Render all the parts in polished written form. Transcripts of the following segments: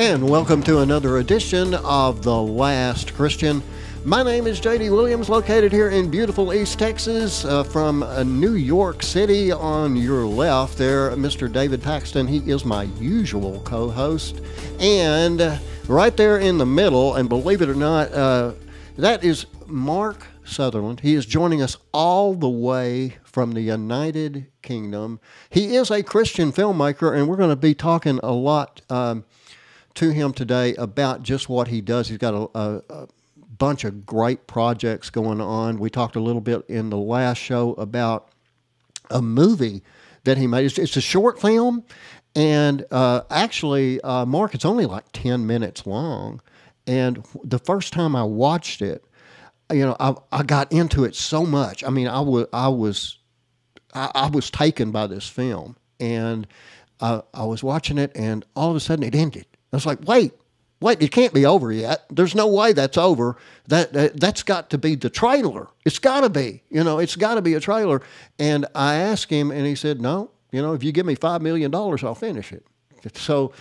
And welcome to another edition of The Last Christian. My name is J.D. Williams, located here in beautiful East Texas. From New York City on your left there, Mr. David Paxton. He is my usual co-host. And right there in the middle, and believe it or not, that is Mark Sutherland. He is joining us all the way from the United Kingdom. He is a Christian filmmaker, and we're going to be talking a lot to him today about just what he does. He's got a bunch of great projects going on. We talked a little bit in the last show about a movie that he made. It's a short film, and actually, Mark, it's only like 10 minutes long. And the first time I watched it, you know, I got into it so much. I mean, I was taken by this film, and I was watching it, and all of a sudden it ended. I was like, wait, it can't be over yet. There's no way that's over. That's got to be the trailer. It's got to be, it's got to be a trailer. And I asked him, and he said, no, if you give me $5 million, I'll finish it. So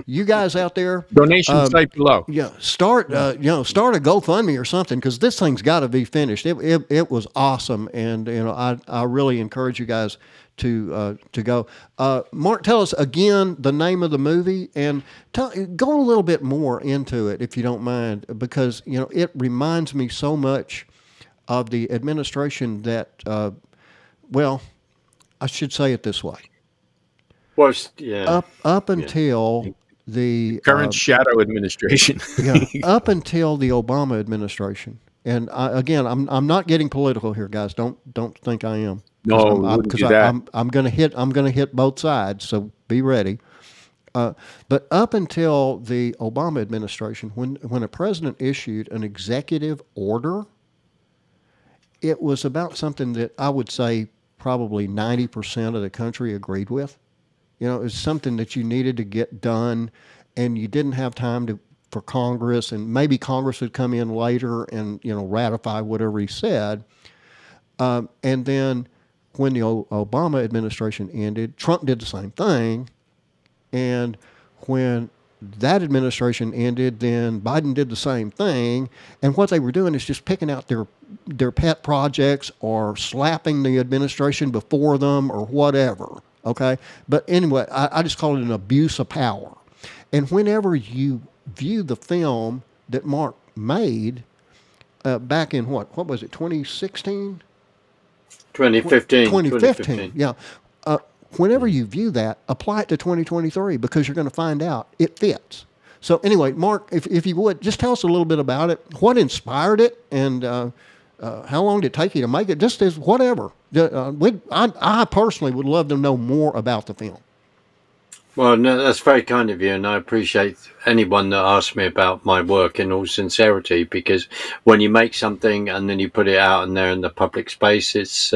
you guys out there, donation site below. Yeah, start a GoFundMe or something, because this thing's got to be finished. It was awesome, and I really encourage you guys to go. Mark, tell us again the name of the movie, and go a little bit more into it if you don't mind, because it reminds me so much of the administration that. Well, I should say it this way. Up until the current shadow administration, up until the Obama administration, and I'm not getting political here, guys. Don't think I am. No, because I'm going to hit both sides. So be ready. But up until the Obama administration, when a president issued an executive order, it was about something that I would say probably 90% of the country agreed with. It was something that you needed to get done, and you didn't have time for Congress, and maybe Congress would come in later and, ratify whatever he said. And then when the Obama administration ended, Trump did the same thing. And when that administration ended, then Biden did the same thing. And what they were doing is just picking out their pet projects or slapping the administration before them or whatever. Okay. But anyway, I just call it an abuse of power. And whenever you view the film that Mark made back in what was it, 2016? 2015. Yeah. Whenever you view that, apply it to 2023, because you're going to find out it fits. So anyway, Mark, if you would, just tell us a little bit about it, what inspired it, and how long did it take you to make it, just as whatever. I personally would love to know more about the film. Well, no, that's very kind of you, and I appreciate anyone that asks me about my work in all sincerity, because when you make something and then you put it out and there in the public space, it's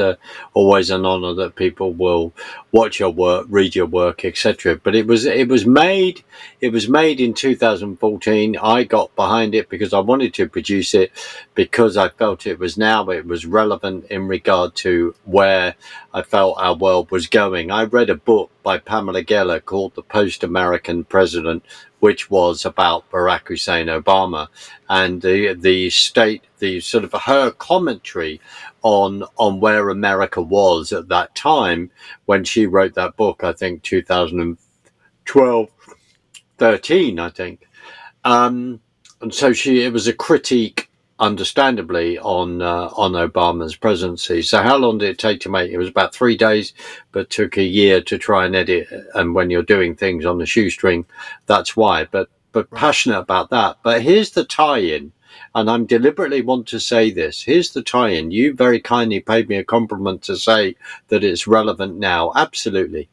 always an honor that people will watch your work, read your work, etc. But it was made in 2014. I got behind it because I wanted to produce it, because I felt it was relevant in regard to where I felt our world was going. I read a book by Pamela Geller called The Post-American President, which was about Barack Hussein Obama, and the sort of her commentary on where America was at that time when she wrote that book. I think 2012, 13, I think. And so it was a critique, understandably, on Obama's presidency. So how long did it take to make? It was about 3 days, but took a year to try and edit. And when you're doing things on the shoestring, that's why. But passionate about that. But here's the tie-in, and I'm deliberately want to say this. Here's the tie-in. You very kindly paid me a compliment to say that it's relevant now. Absolutely.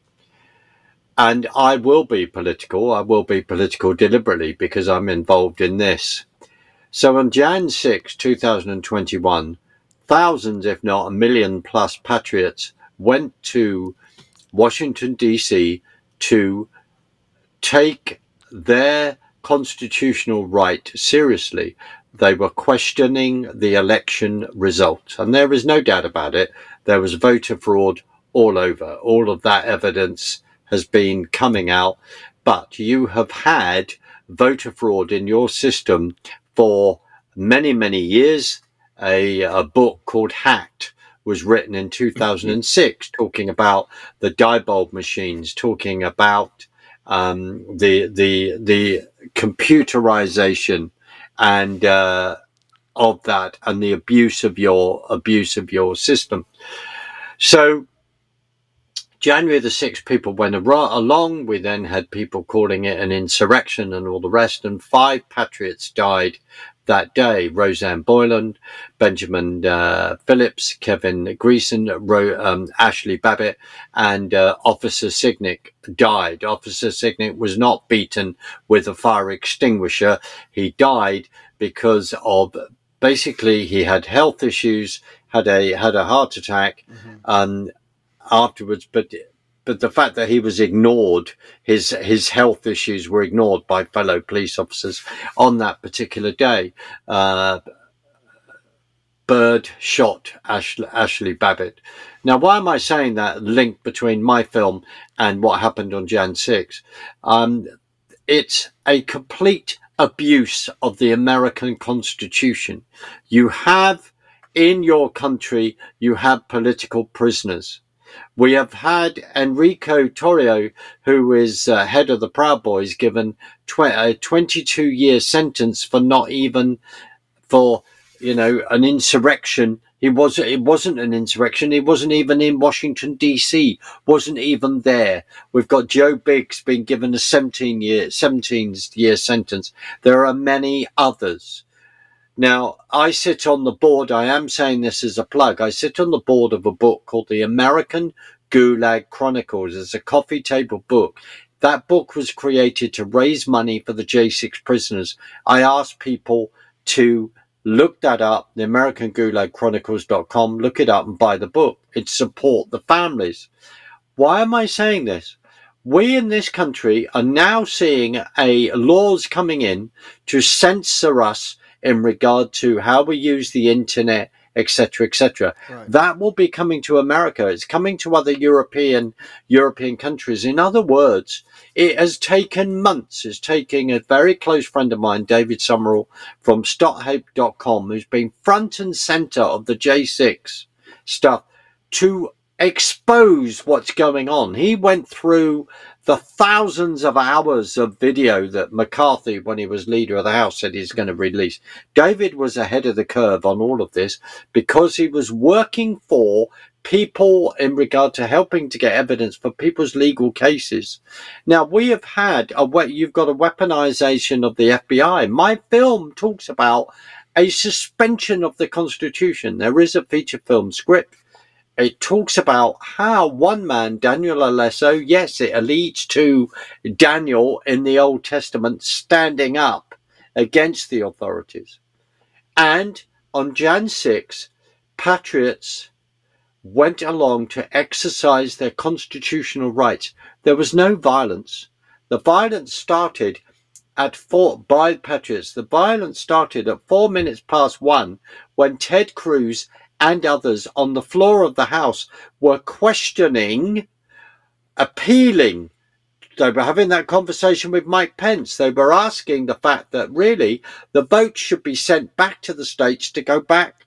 And I will be political. I will be political deliberately, because I'm involved in this. So on Jan 6, 2021, thousands, if not a million plus patriots went to Washington, D.C. to take their constitutional right seriously. They were questioning the election result. And there is no doubt about it. There was voter fraud all over. All of that evidence has been coming out. But you have had voter fraud in your system for many, many years. A book called Hacked was written in 2006, talking about the diebold machines, talking about the computerization and of that, and the abuse of your system. So January the 6th, people went along. We then had people calling it an insurrection and all the rest, and 5 patriots died that day. Roseanne Boyland, Benjamin Phillips, Kevin Greason, Ashley Babbitt, and Officer Signick died. Officer Signick was not beaten with a fire extinguisher. He died because of, basically, he had health issues, had a heart attack, afterwards, but the fact that he was ignored, his health issues were ignored by fellow police officers on that particular day. Bird shot Ashley Babbitt. Now, why am I saying that link between my film and what happened on Jan 6? It's a complete abuse of the American Constitution. You have, in your country, you have political prisoners. We have had Enrico Torrio, who is head of the Proud Boys, given a 22-year sentence for not even for, an insurrection. It wasn't an insurrection. He wasn't even in Washington, D.C., wasn't even there. We've got Joe Biggs being given a 17-year sentence. There are many others. Now, I sit on the board, I am saying this as a plug, I sit on the board of a book called the American Gulag Chronicles. It's a coffee table book. That book was created to raise money for the J6 prisoners. I asked people to look that up, the American Gulag Chronicles.com, look it up and buy the book. It support the families. Why am I saying this? We in this country are now seeing laws coming in to censor us in regard to how we use the internet, etc., etc. Right. That will be coming to America. It's coming to other European countries. In other words, it has taken months. It's taking a very close friend of mine, David Summerall, from StopHate.com, who's been front and center of the J6 stuff, to expose what's going on. He went through the thousands of hours of video that McCarthy, when he was leader of the House, said he's going to release. David was ahead of the curve on all of this because he was working for people in regard to helping to get evidence for people's legal cases. Now, we have had you've got a weaponization of the FBI. My film talks about a suspension of the Constitution. There is a feature film script. It talks about how one man, Daniel Alesso, yes, it alludes to Daniel in the Old Testament standing up against the authorities. And on Jan 6, patriots went along to exercise their constitutional rights. There was no violence. The violence started by patriots. The violence started at 4 minutes past 1 when Ted Cruz and others on the floor of the House were questioning, appealing. They were having that conversation with Mike Pence. They were asking the fact that really the vote should be sent back to the states to go back,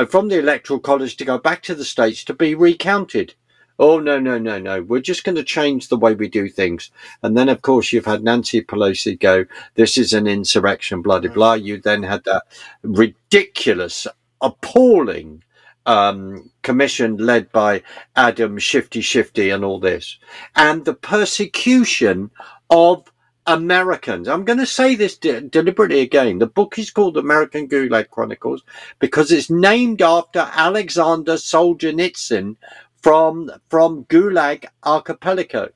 from the Electoral College to go back to the states to be recounted. Oh, no. We're just going to change the way we do things. And then, of course, you've had Nancy Pelosi go, this is an insurrection, blah, blah, blah. You then had that ridiculous, appalling commission led by Adam Shifty and all this, and the persecution of Americans. I'm going to say this deliberately again. The book is called American Gulag Chronicles because it's named after Alexander Solzhenitsyn from Gulag Archipelago.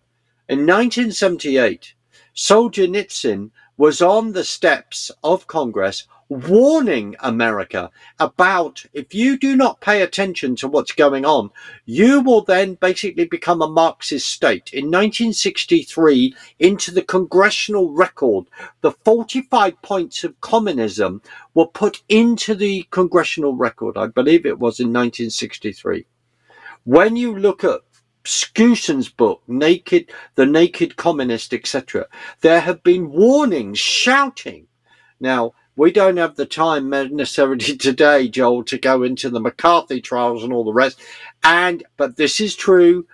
In 1978, Solzhenitsyn was on the steps of Congress warning America about, if you do not pay attention to what's going on, you will then basically become a Marxist state. In 1963, into the congressional record, the 45 points of communism were put into the congressional record. I believe it was in 1963. When you look at Skousen's book, The Naked Communist, etc. There have been warnings shouting. Now, we don't have the time necessarily today, Joel, to go into the McCarthy trials and all the rest. But this is true.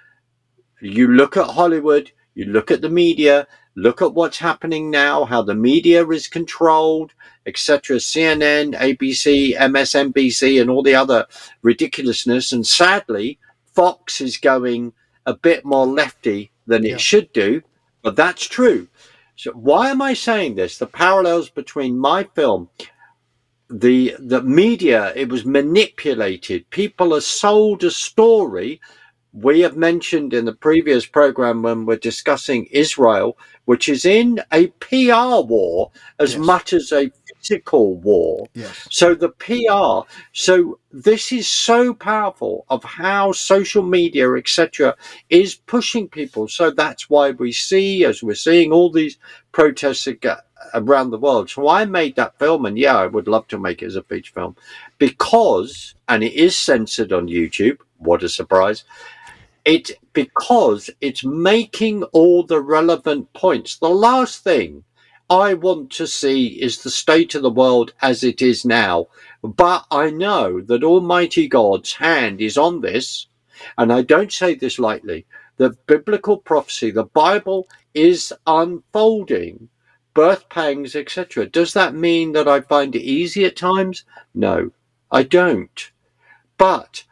You look at Hollywood, you look at the media, look at what's happening now, how the media is controlled, etc. CNN, ABC, MSNBC, and all the other ridiculousness. And sadly, Fox is going a bit more lefty than it should do, but that's true. So why am I saying this? The parallels between my film, the media, it was manipulated. People are sold a story. We have mentioned in the previous program when we're discussing Israel, which is in a PR war as much as a physical war. So the PR, so this is so powerful of how social media, etc., is pushing people. So that's why we see, as we're seeing all these protests around the world. So I made that film, and I would love to make it as a feature film because, and it is censored on YouTube. What a surprise. Because it's making all the relevant points. The last thing I want to see is the state of the world as it is now. But I know that Almighty God's hand is on this, and I don't say this lightly. The biblical prophecy, the Bible is unfolding, birth pangs, etc. Does that mean that I find it easy at times? No, I don't. But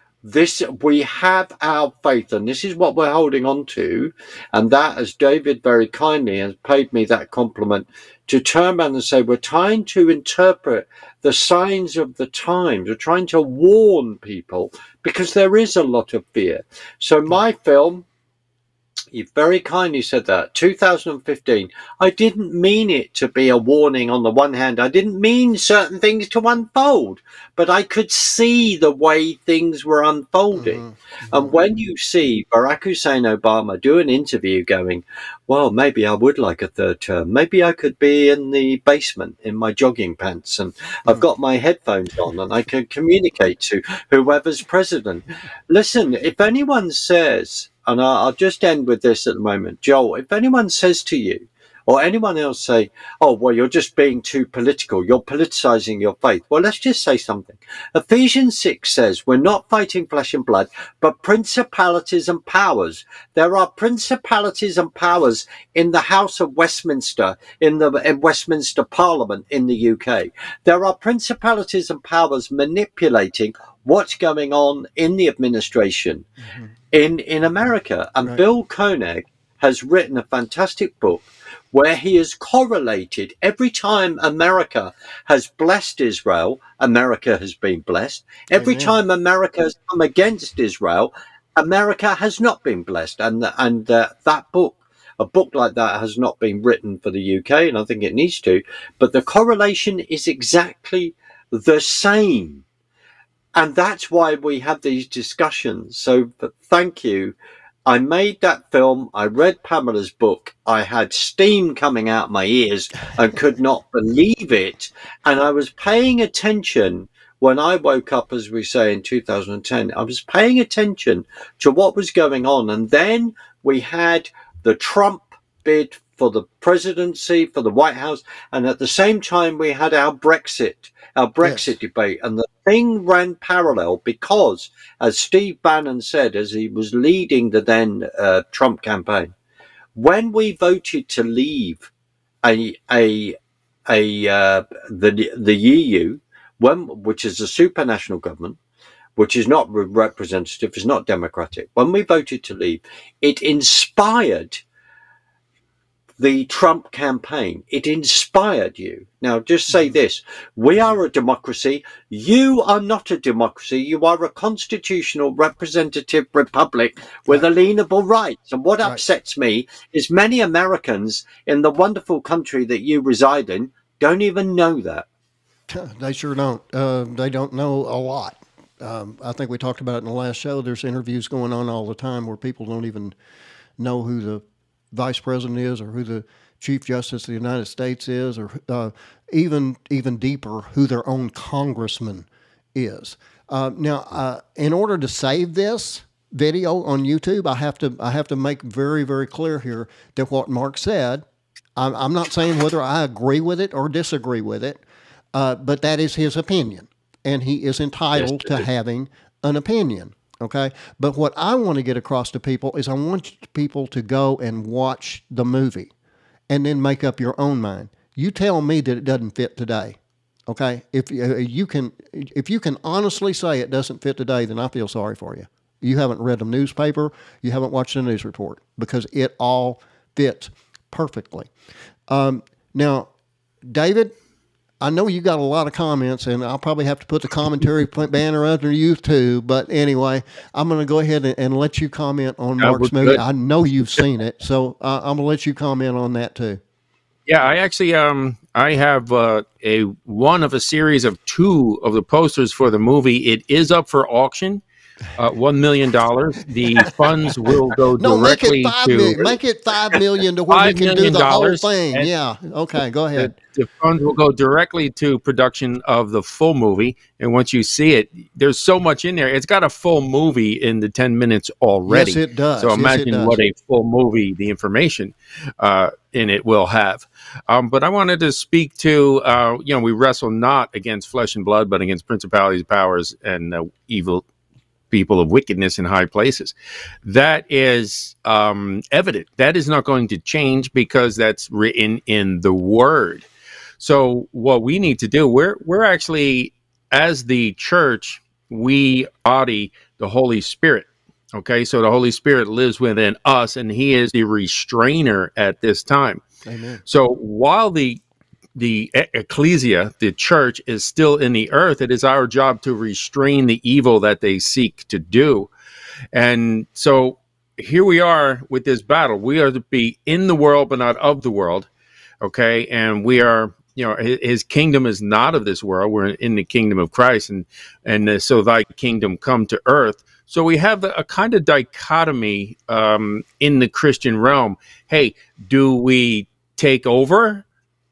we have our faith, and this is what we're holding on to, and that, as David very kindly has paid me that compliment, to turn around and say we're trying to interpret the signs of the times, we're trying to warn people, because there is a lot of fear. So my film, you very kindly said that, 2015, I didn't mean it to be a warning on the one hand. I didn't mean certain things to unfold, but I could see the way things were unfolding. And when you see Barack Hussein Obama do an interview going, well, maybe I would like a third term. Maybe I could be in the basement in my jogging pants and I've got my headphones on and I can communicate to whoever's president. Listen, if anyone says, and I'll just end with this at the moment, Joel, if anyone says to you, or anyone else say, oh, well, you're just being too political, you're politicizing your faith. Well, let's just say something. Ephesians 6 says, we're not fighting flesh and blood, but principalities and powers. There are principalities and powers in the House of Westminster, in Westminster Parliament in the UK. There are principalities and powers manipulating what's going on in the administration in America. And Bill Koenig has written a fantastic book where he has correlated every time America has blessed Israel, America has been blessed. Every time America has come against Israel, America has not been blessed. And that book, a book like that has not been written for the UK, and I think it needs to, but the correlation is exactly the same. And that's why we have these discussions. So thank you. I made that film. I read Pamela's book. I had steam coming out my ears and could not believe it. And I was paying attention when I woke up, as we say, in 2010. I was paying attention to what was going on. And then we had the Trump bid for the presidency, for the White House. And at the same time, we had our Brexit debate. And the thing ran parallel because, as Steve Bannon said, as he was leading the then Trump campaign, when we voted to leave the EU, which is a supranational government, which is not representative, is not democratic, when we voted to leave, it inspired the Trump campaign. It inspired you. Now, just say this. We are a democracy. You are not a democracy. You are a constitutional representative republic with alienable rights. And what upsets me is many Americans in the wonderful country that you reside in don't even know that. They sure don't. They don't know a lot. I think we talked about it in the last show. There's interviews going on all the time where people don't even know who the vice president is, or who the chief justice of the United States is, or even deeper, who their own congressman is. Now, in order to save this, video on YouTube, I have to make very, very clear here that what Mark said, I'm not saying whether I agree with it or disagree with it, but that is his opinion, and he is entitled to having an opinion. Okay. But what I want to get across to people is I want people to go and watch the movie and then make up your own mind. You tell me that it doesn't fit today. Okay. If you can honestly say it doesn't fit today, then I feel sorry for you. You haven't read the newspaper. You haven't watched the news report, because it all fits perfectly. Now, David, I know you got a lot of comments, and I'll probably have to put the commentary banner under you too. But anyway, I'm going to go ahead and let you comment on Mark's movie. I know you've seen it, so I'm going to let you comment on that too. Yeah, I actually I have one of a series of 2 of the posters for the movie. It is up for auction. $1 million. The funds will go directly make it $5 million to where you can do the whole thing. Yeah. Okay. Go ahead. The funds will go directly to production of the full movie. And once you see it, there's so much in there. It's got a full movie in the 10 minutes already. Yes, it does. So imagine what a full movie, the information in it will have. But I wanted to speak to, we wrestle not against flesh and blood, but against principalities, powers, and evil people of wickedness in high places. That is evident. That is not going to change, because that's written in the Word. So what we need to do, we're actually, as the church, we embody the Holy Spirit. Okay, so the Holy Spirit lives within us, and He is the restrainer at this time. Amen. So while the ecclesia, the church, is still in the earth, it is our job to restrain the evil that they seek to do. And so here we are with this battle. We are to be in the world, but not of the world. Okay. And we are, his kingdom is not of this world. We're in the kingdom of Christ. And so thy kingdom come to earth. So we have a kind of dichotomy in the Christian realm. Hey, do we take over?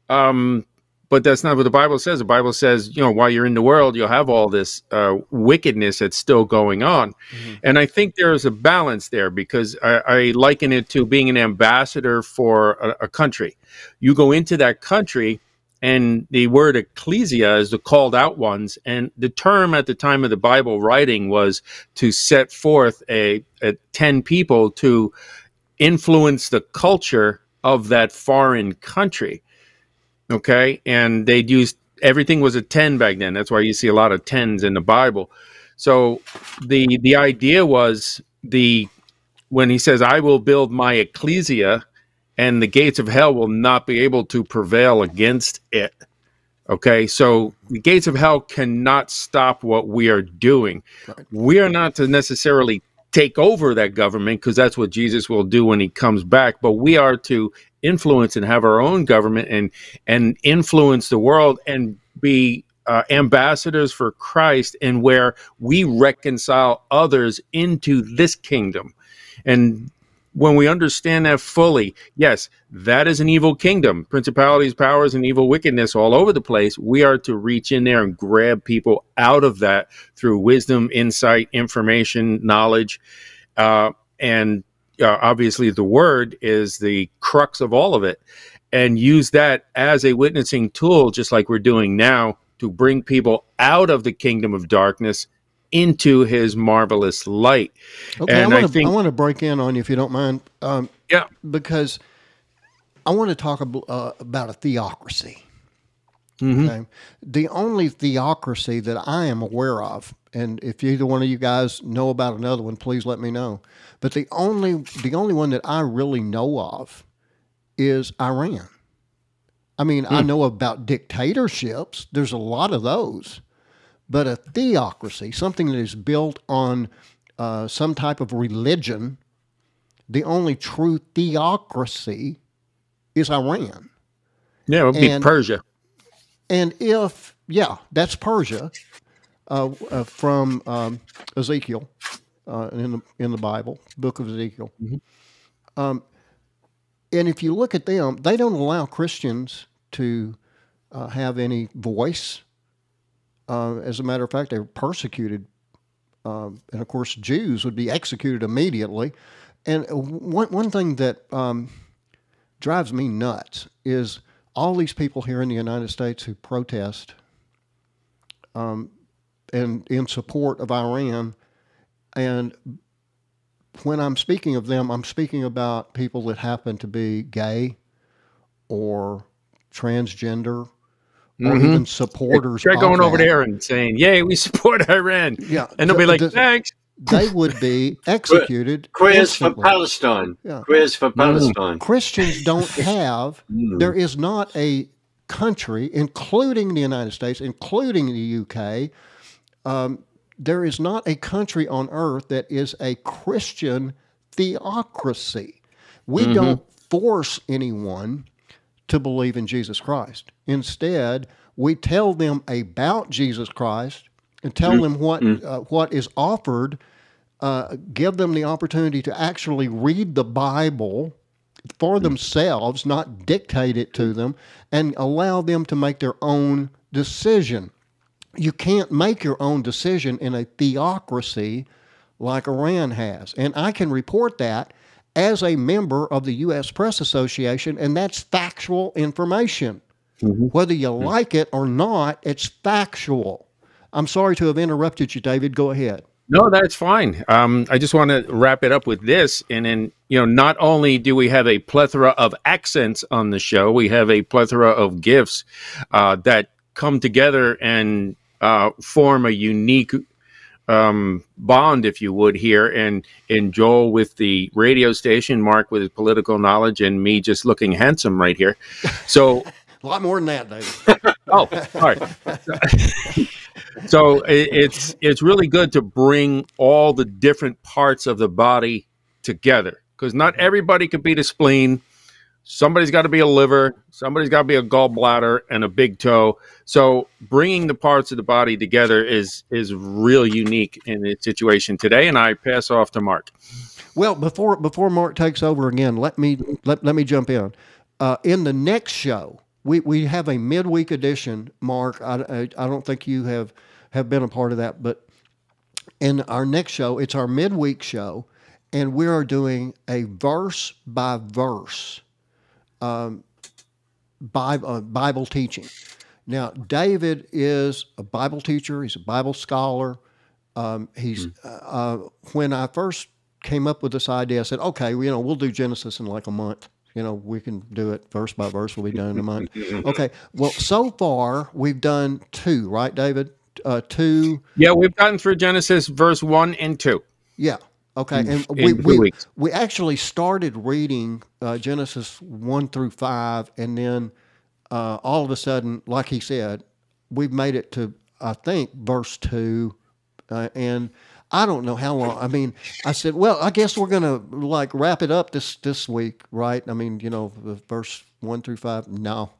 But that's not what the Bible says. The Bible says, while you're in the world, you'll have all this wickedness that's still going on. Mm-hmm. And I think there's a balance there, because I liken it to being an ambassador for a country. You go into that country, and the word ecclesia is the called out ones. And the term at the time of the Bible writing was to set forth a 10 people to influence the culture of that foreign country. Okay, and they'd used, everything was a 10 back then. That's why you see a lot of 10s in the Bible. So the idea was, when he says, I will build my ecclesia, and the gates of hell will not be able to prevail against it. Okay, so the gates of hell cannot stop what we are doing. Right. We are not to necessarily take over that government, because that's what Jesus will do when he comes back, but we are to influence and have our own government and influence the world and be ambassadors for Christ, and where we reconcile others into this kingdom. And when we understand that fully, yes, that is an evil kingdom, principalities, powers, and evil wickedness all over the place. We are to reach in there and grab people out of that through wisdom, insight, information, knowledge, and obviously the Word is the crux of all of it, and use that as a witnessing tool, just like we're doing now, to bring people out of the kingdom of darkness into His marvelous light. Okay, and I want to break in on you, if you don't mind. Yeah, because I want to talk about a theocracy. Mm-hmm. Okay? The only theocracy that I am aware of, and if either one of you guys know about another one, please let me know. But the only one that I really know of is Iran. I mean, I know about dictatorships. There's a lot of those. But a theocracy, something that is built on some type of religion, the only true theocracy is Iran. Yeah, it would be Persia. And that's Persia from Ezekiel in the Bible, book of Ezekiel. Mm-hmm. And if you look at them, they don't allow Christians to have any voice. As a matter of fact, they were persecuted and of course Jews would be executed immediately. And one thing that drives me nuts is all these people here in the United States who protest and in support of Iran. And when I'm speaking of them, I'm speaking about people that happen to be gay or transgender or even supporters. They're going over that. there and saying, "Yay, we support Iran." Yeah, and they'll be like, "Thanks." They would be executed. Queers for instantly. Palestine. Yeah. Queers for Palestine. Christians don't have. There is not a country, including the United States, including the UK. There is not a country on earth that is a Christian theocracy. We don't force anyone to believe in Jesus Christ. Instead, we tell them about Jesus Christ and tell them what is offered, give them the opportunity to actually read the Bible for themselves, not dictate it to them, and allow them to make their own decision. You can't make your own decision in a theocracy like Iran has. And I can report that as a member of the U.S. Press Association, and that's factual information. Whether you like it or not, it's factual. I'm sorry to have interrupted you, David. Go ahead. No, that's fine. I just want to wrap it up with this. And then, not only do we have a plethora of accents on the show, we have a plethora of gifts that come together and form a unique bond, if you would, here. And Joel with the radio station, Mark with his political knowledge, and me just looking handsome right here. So a lot more than that, David. Oh, all right. So it's really good to bring all the different parts of the body together, because not everybody could be the spleen. Somebody's got to be a liver. Somebody's got to be a gallbladder and a big toe. So bringing the parts of the body together is real unique in the situation today. And I pass off to Mark. Well, before Mark takes over again, let me jump in. In the next show, we have a midweek edition. Mark, I don't think you have been a part of that, but in our next show, it's our midweek show, and we are doing a verse by verse Bible teaching. Now, David is a Bible teacher. He's a Bible scholar. When I first came up with this idea, I said, okay, we'll do Genesis in like a month. We can do it verse by verse. We'll be done in a month. Okay. Well, so far we've done 2, right, David? 2. Yeah, we've gotten through Genesis verse 1 and 2. Yeah. Okay. And we actually started reading Genesis 1 through 5, and then all of a sudden, like he said, we've made it to, I think, verse 2, and I don't know how long. I mean, I said, well, I guess we're going to wrap it up this week, right? I mean, the verse 1 through 5. No.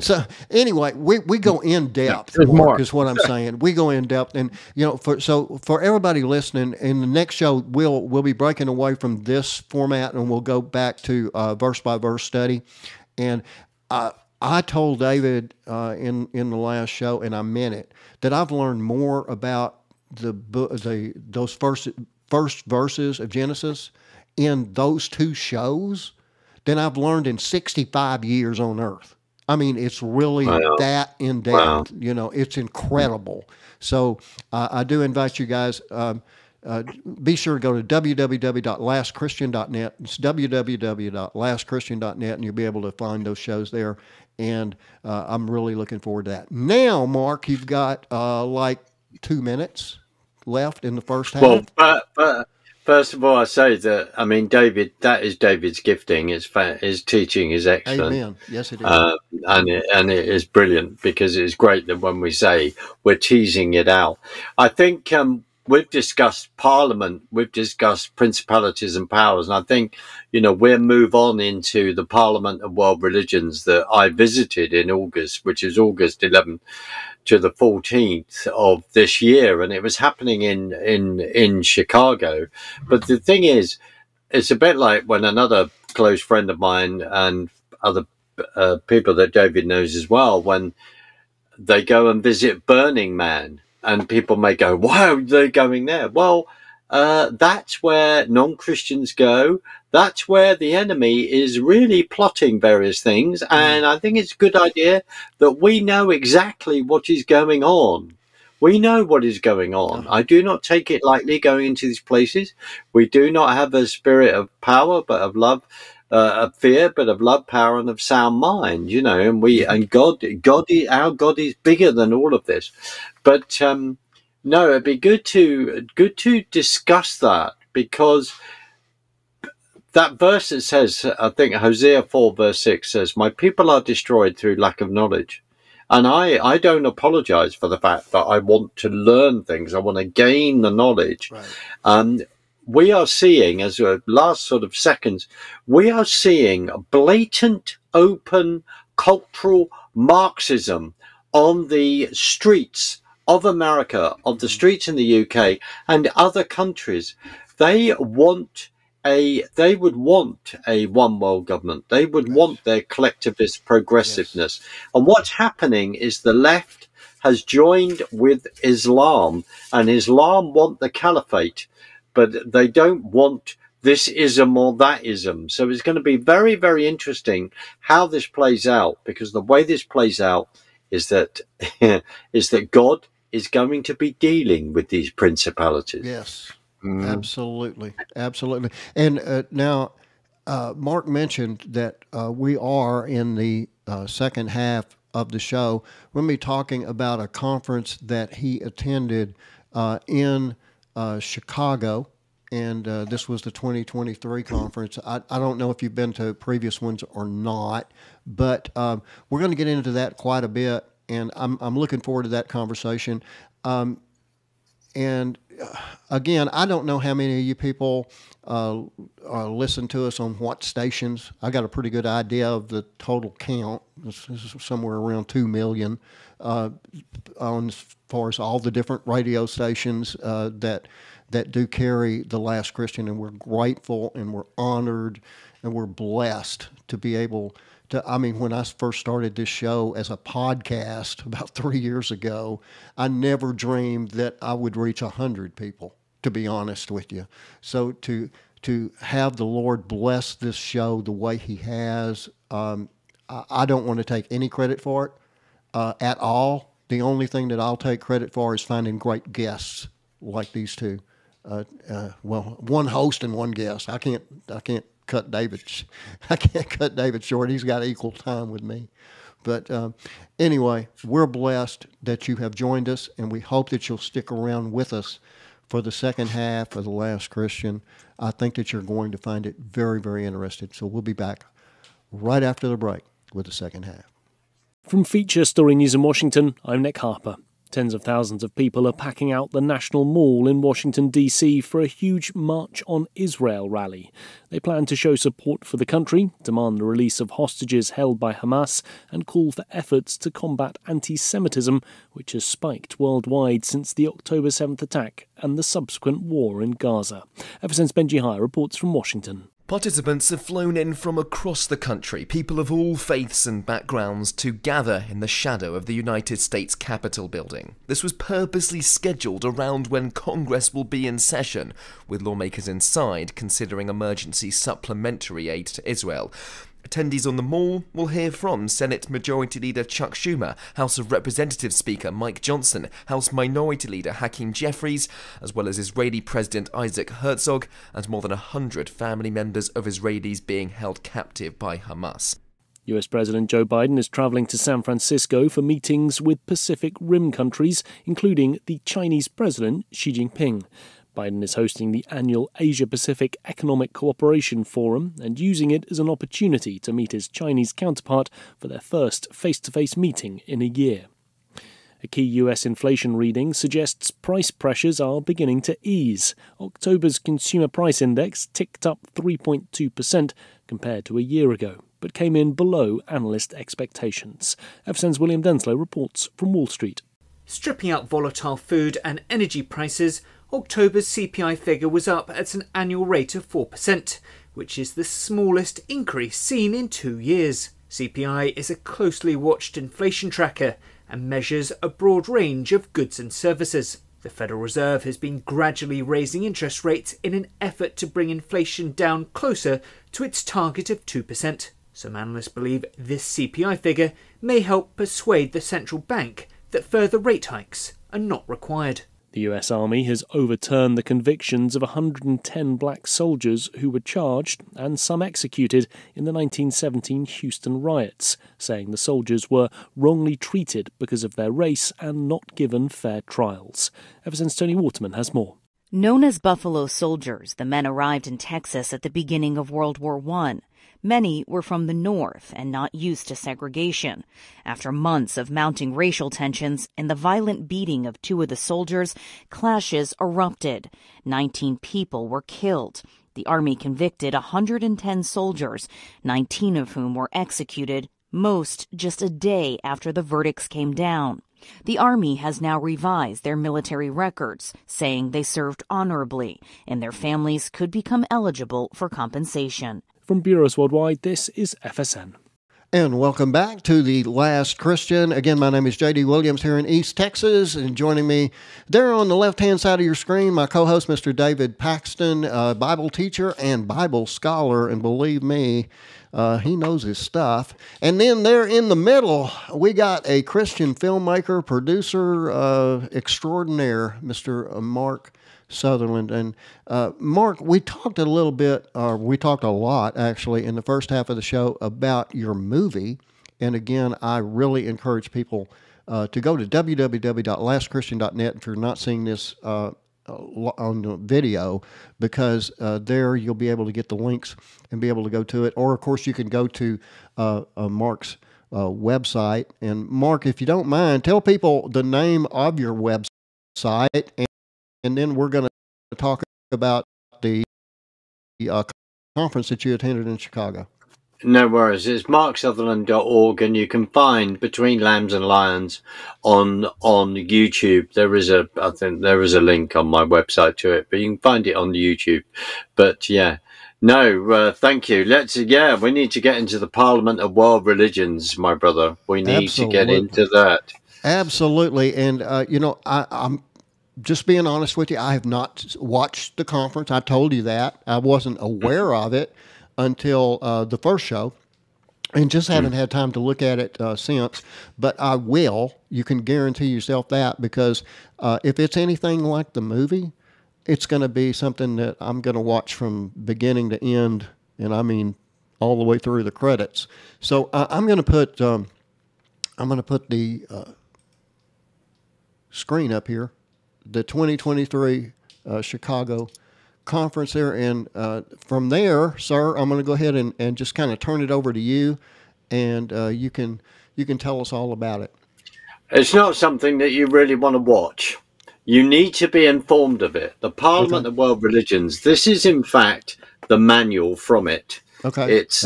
So anyway, we go in depth. Mark, is what I'm saying. We go in depth, and for everybody listening, in the next show, we'll be breaking away from this format, and we'll go back to verse by verse study. And I told David in the last show, and I meant it, that I've learned more about those first verses of Genesis in those 2 shows than I've learned in 65 years on Earth. I mean, it's really that in depth. Wow. It's incredible. So I do invite you guys. Be sure to go to www.lastchristian.net. It's www.lastchristian.net, and you'll be able to find those shows there. And I'm really looking forward to that. Now, Mark, you've got 2 minutes left in the first half. Well, but first of all, I say that, I mean, David, that is David's gifting. His teaching is excellent. Amen. Yes, it is. And it is brilliant, because it's great that when we say we're teasing it out. I think we've discussed Parliament, we've discussed principalities and powers, and I think, we'll move on into the Parliament of World Religions that I visited in August, which is August 11th to the 14th of this year, and it was happening in Chicago. But the thing is, it's a bit like when another close friend of mine and other people that David knows as well, when they go and visit Burning Man, And people may go, wow, they're going there. Well, that's where non-Christians go. That's where the enemy is really plotting various things. And I think it's a good idea that we know exactly what is going on. We know what is going on. I do not take it lightly going into these places. We do not have a spirit of power, but of love, of fear, but of love, power, and of sound mind, you know, and our God is bigger than all of this. But, no, it'd be good to discuss that, because that verse that says, I think Hosea 4 verse 6 says, my people are destroyed through lack of knowledge. And I don't apologize for the fact that I want to learn things. I want to gain the knowledge. Right. We are seeing, as a last sort of seconds, we are seeing blatant, open cultural Marxism on the streets of America, of the streets in the UK and other countries. They would want a one world government. They would want their collectivist progressiveness. Yes. And what's happening is the left has joined with Islam, and Islam want the caliphate, but they don't want this ism or that ism. So it's going to be very, very interesting how this plays out, because the way this plays out is that God is going to be dealing with these principalities. Yes. Absolutely. And now, Mark mentioned that we are in the second half of the show. We're going to be talking about a conference that he attended in Chicago, and this was the 2023 conference. I don't know if you've been to previous ones or not, but we're going to get into that quite a bit, and I'm looking forward to that conversation. And again, I don't know how many of you people listen to us on what stations. I got a pretty good idea of the total count. This is somewhere around 2 million on as far as all the different radio stations that do carry The Last Christian, and we're grateful and we're honored and we're blessed to be able to. I mean, when I first started this show as a podcast about 3 years ago, I never dreamed that I would reach 100 people, to be honest with you. So to have the Lord bless this show the way He has, I don't want to take any credit for it at all. The only thing that I'll take credit for is finding great guests like these two. Well, one host and one guest. I can't cut David short. He's got equal time with me. But anyway, we're blessed that you have joined us, and we hope that you'll stick around with us for the second half of The Last Christian. I think that you're going to find it very, very interesting. So we'll be back right after the break with the second half. From Feature Story News in Washington, I'm Nick Harper. Tens of thousands of people are packing out the National Mall in Washington, D.C. for a huge March on Israel rally. They plan to show support for the country, demand the release of hostages held by Hamas, and call for efforts to combat anti-Semitism, which has spiked worldwide since the October 7th attack and the subsequent war in Gaza. Eversense Benji Hire reports from Washington. Participants have flown in from across the country, people of all faiths and backgrounds, to gather in the shadow of the United States Capitol building. This was purposely scheduled around when Congress will be in session, with lawmakers inside considering emergency supplementary aid to Israel. Attendees on the mall will hear from Senate Majority Leader Chuck Schumer, House of Representatives Speaker Mike Johnson, House Minority Leader Hakeem Jeffries, as well as Israeli President Isaac Herzog, and more than 100 family members of Israelis being held captive by Hamas. US President Joe Biden is travelling to San Francisco for meetings with Pacific Rim countries, including the Chinese President Xi Jinping. Biden is hosting the annual Asia-Pacific Economic Cooperation Forum and using it as an opportunity to meet his Chinese counterpart for their first face-to-face meeting in a year. A key US inflation reading suggests price pressures are beginning to ease. October's consumer price index ticked up 3.2% compared to a year ago, but came in below analyst expectations. FSN's William Denslow reports from Wall Street. Stripping out volatile food and energy prices, October's CPI figure was up at an annual rate of 4%, which is the smallest increase seen in 2 years. CPI is a closely watched inflation tracker, and measures a broad range of goods and services. The Federal Reserve has been gradually raising interest rates in an effort to bring inflation down closer to its target of 2%. Some analysts believe this CPI figure may help persuade the central bank that further rate hikes are not required. The US Army has overturned the convictions of 110 black soldiers who were charged and some executed in the 1917 Houston riots, saying the soldiers were wrongly treated because of their race and not given fair trials. Everson's Tony Waterman has more. Known as Buffalo Soldiers, the men arrived in Texas at the beginning of World War I. Many were from the North and not used to segregation. After months of mounting racial tensions and the violent beating of two of the soldiers, clashes erupted. 19 people were killed. The Army convicted 110 soldiers, 19 of whom were executed, most just a day after the verdicts came down. The Army has now revised their military records, saying they served honorably and their families could become eligible for compensation. From Bureaus Worldwide, this is FSN. And welcome back to The Last Christian. Again, my name is J.D. Williams here in East Texas, and joining me there on the left-hand side of your screen, my co-host, Mr. David Paxton, Bible teacher and Bible scholar, and believe me, he knows his stuff. And then there in the middle, we got a Christian filmmaker, producer extraordinaire, Mr. Mark Sutherland. And Mark, we talked a lot actually in the first half of the show about your movie. And again, I really encourage people to go to www.lastchristian.net if you're not seeing this on the video, because there you'll be able to get the links and be able to go to it. Or of course you can go to Mark's website. And Mark, if you don't mind, tell people the name of your website, and then we're going to talk about the conference that you attended in Chicago. No worries. It's marksutherland.org, and you can find Between Lambs and Lions on YouTube. I think there is a link on my website to it, but you can find it on YouTube. But yeah, no, thank you. We need to get into the Parliament of World Religions, my brother. We need to get into that. Absolutely. And, I'm just being honest with you, I have not watched the conference. I told you that. I wasn't aware of it until the first show, and just haven't had time to look at it since. But I will. You can guarantee yourself that, because if it's anything like the movie, it's going to be something that I'm going to watch from beginning to end, and I mean all the way through the credits. So I'm going to put the screen up here. The 2023 Chicago conference there. And from there, sir, I'm going to go ahead and just kind of turn it over to you, and you can tell us all about it. It's not something that you really want to watch. You need to be informed of it. The Parliament of World Religions, this is in fact the manual from it. Okay. It's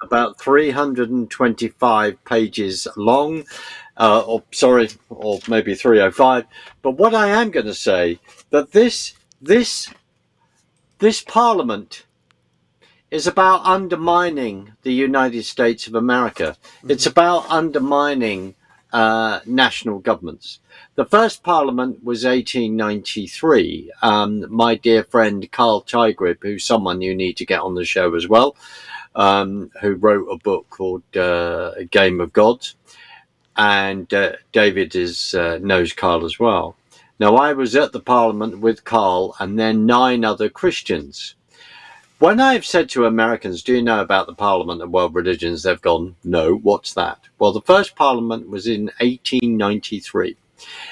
about 325 pages long. Or maybe 305. But what I am going to say, that this Parliament is about undermining the United States of America. Mm-hmm. It's about undermining national governments. The first Parliament was 1893. My dear friend Carl Tygrib, who's someone you need to get on the show as well, who wrote a book called Game of Gods. And David knows Carl as well. Now, I was at the Parliament with Carl and then 9 other Christians. When I've said to Americans, do you know about the Parliament of World Religions? They've gone, no, what's that? Well, the first Parliament was in 1893.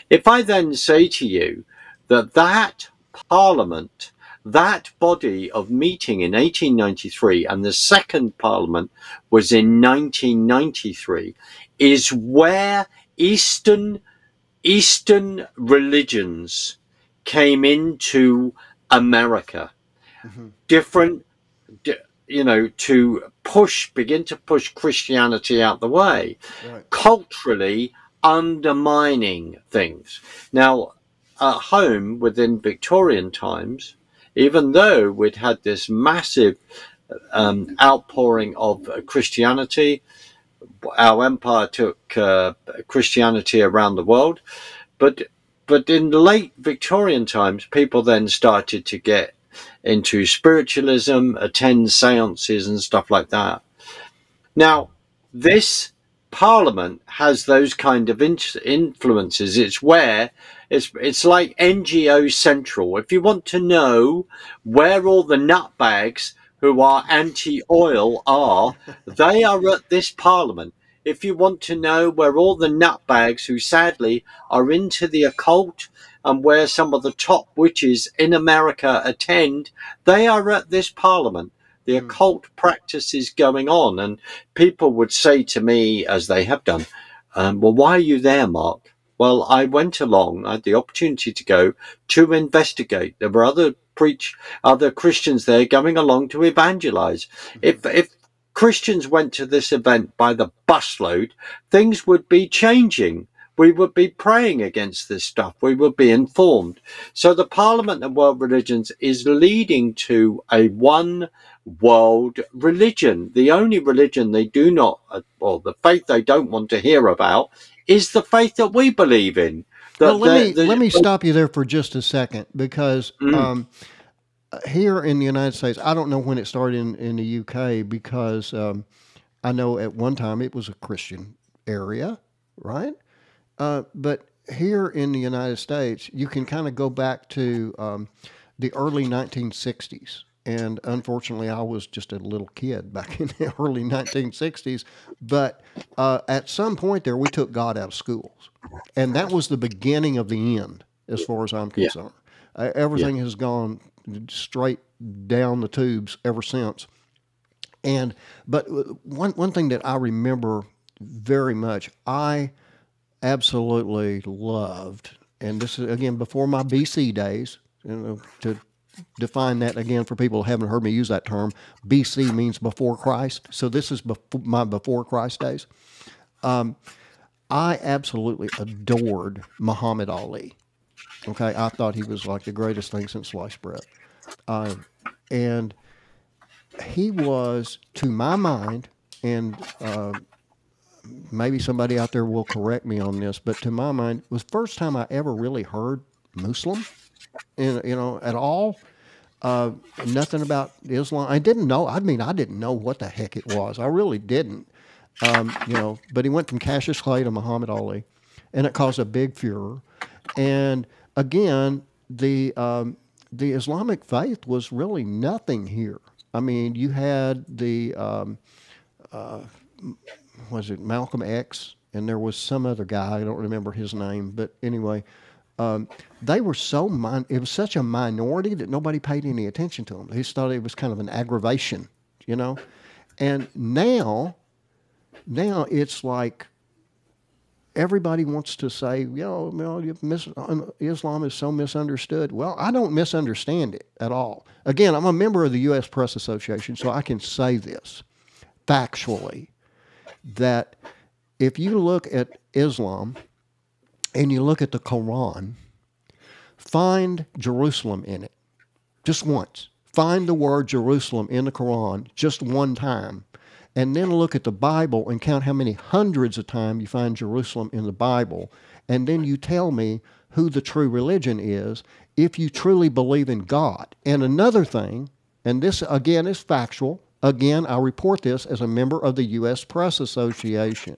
If I then say to you that Parliament, that body of meeting in 1893 and the second Parliament was in 1993, is where Eastern religions came into America. Mm-hmm. Different, to begin to push Christianity out the way, right. Culturally undermining things. Now, at home within Victorian times, even though we'd had this massive outpouring of Christianity, our empire took Christianity around the world, but in the late Victorian times, people then started to get into spiritualism, attend seances and stuff like that. Now, this Parliament has those kind of influences. It's where it's like NGO Central. If you want to know where all the nutbags who are anti-oil are, they are at this Parliament. If you want to know where all the nutbags who sadly are into the occult and where some of the top witches in America attend, they are at this Parliament. The occult practice is going on, and people would say to me, as they have done, well, why are you there, Mark? Well, I went along, I had the opportunity to go to investigate. There were other Christians there going along to evangelize. If Christians went to this event by the busload, things would be changing. We would be praying against this stuff. We would be informed. So the Parliament of World Religions is leading to a one world religion. The only religion they do not, or the faith they don't want to hear about, is the faith that we believe in. Well, let me stop you there for just a second, because here in the United States, I don't know when it started in the UK, because I know at one time it was a Christian area, right? But here in the United States, you can kind of go back to the early 1960s. And unfortunately, I was just a little kid back in the early 1960s. But at some point there, we took God out of schools. And that was the beginning of the end, as far as I'm concerned. Everything has gone straight down the tubes ever since. But one thing that I remember very much, I absolutely loved, and this is, again, before my BC days, to define that again for people who haven't heard me use that term, BC means before Christ. So this is my before Christ days. I absolutely adored Muhammad Ali. Okay, I thought he was like the greatest thing since sliced bread. And he was, to my mind, and maybe somebody out there will correct me on this, but to my mind, it was the first time I ever really heard Muslim, at all. Nothing about Islam. I didn't know. I mean, I didn't know what the heck it was. I really didn't. But he went from Cassius Clay to Muhammad Ali, and it caused a big furor. And again, the Islamic faith was really nothing here. I mean, you had the was it Malcolm X, and there was some other guy, I don't remember his name, but anyway, they were it was such a minority that nobody paid any attention to them. They just thought it was kind of an aggravation, And now it's like everybody wants to say, Islam is so misunderstood. Well, I don't misunderstand it at all. Again, I'm a member of the U.S. Press Association, so I can say this factually, that if you look at Islam and you look at the Quran, find Jerusalem in it just once. Find the word Jerusalem in the Quran just one time, and then look at the Bible and count how many hundreds of times you find Jerusalem in the Bible, and then you tell me who the true religion is if you truly believe in God. And another thing, and this again is factual, again, I report this as a member of the U.S. Press Association.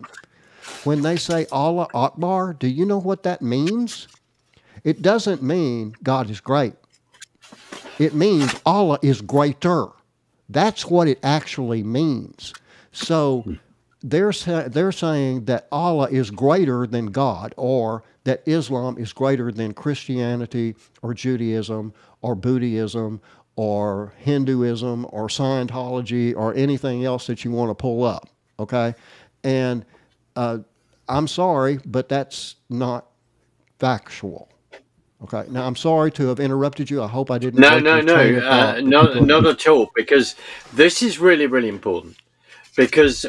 When they say Allah Akbar, do you know what that means? It doesn't mean God is great. It means Allah is greater. That's what it actually means. So they're saying that Allah is greater than God, or that Islam is greater than Christianity or Judaism or Buddhism or Hinduism or Scientology or anything else that you want to pull up, okay? And I'm sorry, but that's not factual. Okay. Now, I'm sorry to have interrupted you. I hope I didn't. No, not at all, because this is really, really important. Because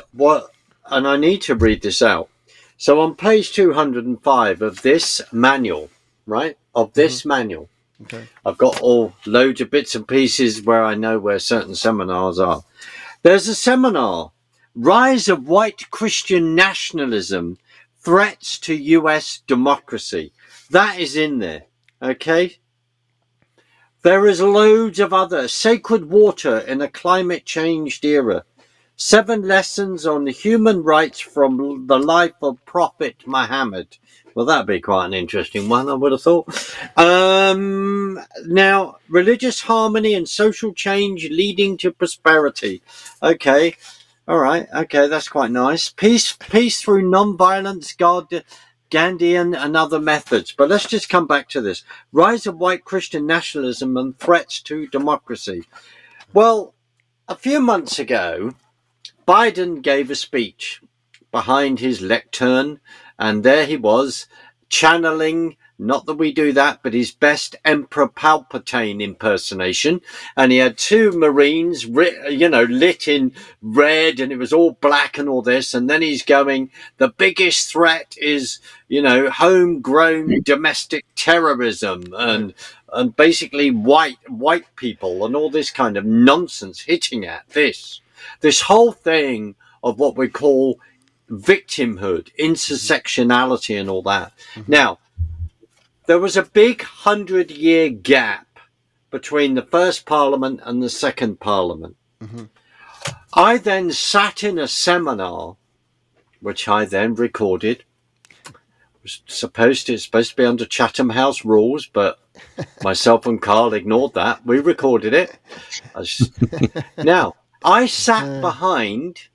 and I need to read this out. So on page 205 of this manual, right? Of this manual, okay. I've got all loads of bits and pieces where I know where certain seminars are. There's a seminar Rise of white Christian nationalism, threats to US democracy. That is in there, okay? There is loads of other sacred water in a climate changed era. 7 lessons on human rights from the life of Prophet Muhammad. Well, that'd be quite an interesting one, I would have thought. Now, religious harmony and social change leading to prosperity. Okay. All right. Okay. That's quite nice. Peace through non-violence, Gandhian and other methods. But let's just come back to this. Rise of white Christian nationalism and threats to democracy. Well, a few months ago, Biden gave a speech behind his lectern, and there he was channeling, not that we do that, but his best Emperor Palpatine impersonation. And he had 2 Marines, lit in red, and it was all black and all this. And then he's going, the biggest threat is, homegrown domestic terrorism and basically white people and all this kind of nonsense, hitting at this whole thing of what we call victimhood, intersectionality and all that. Mm-hmm. Now, there was a big 100-year gap between the first parliament and the second parliament. Mm-hmm. I then sat in a seminar, which I then recorded. It's supposed to be under Chatham House rules, but myself and Carl ignored that. We recorded it. Now, I sat behind,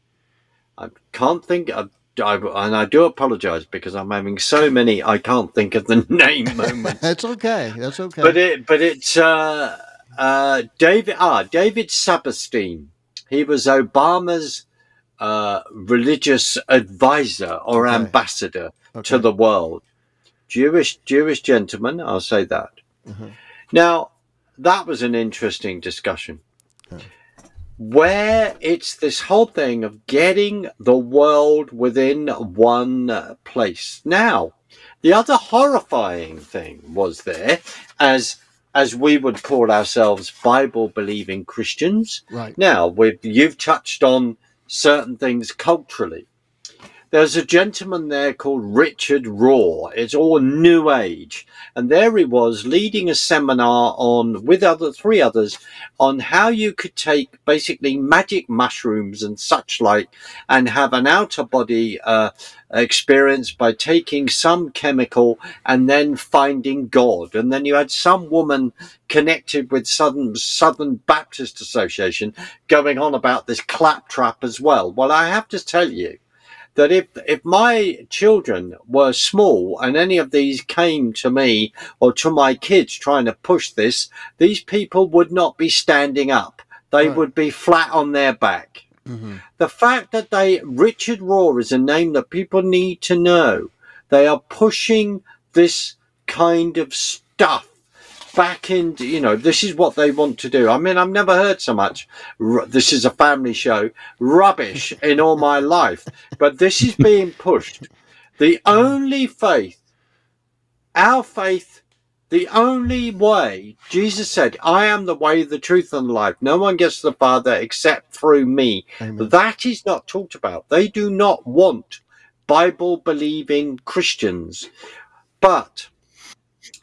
I can't think of, and I do apologize because I'm having so many I can't think of the name moments. That's okay. That's okay. But it's David Saperstein. He was Obama's religious advisor or ambassador to the world. Jewish gentleman, I'll say that. Mm-hmm. Now, that was an interesting discussion. Where it's this whole thing of getting the world within one place. Now, the other horrifying thing was there, as we would call ourselves Bible-believing Christians. Right. Now, you've touched on certain things culturally. There's a gentleman there called Richard Rohr. It's all New Age. And there he was leading a seminar with 3 others on how you could take basically magic mushrooms and such like and have an outer body experience by taking some chemical and then finding God. And then you had some woman connected with Southern Baptist Association going on about this claptrap as well. Well, I have to tell you, that if my children were small and any of these came to me or to my kids trying to push this, these people would not be standing up. They would be flat on their back. Mm-hmm. The fact that Richard Rohr is a name that people need to know. They are pushing this kind of stuff back into, this is what they want to do. I mean, I've never heard so much, this is a family show, rubbish in all my life. But this is being pushed. The only faith, our faith, the only way, Jesus said, I am the way, the truth, and the life. No one gets to the Father except through me. Amen. That is not talked about. They do not want Bible-believing Christians. But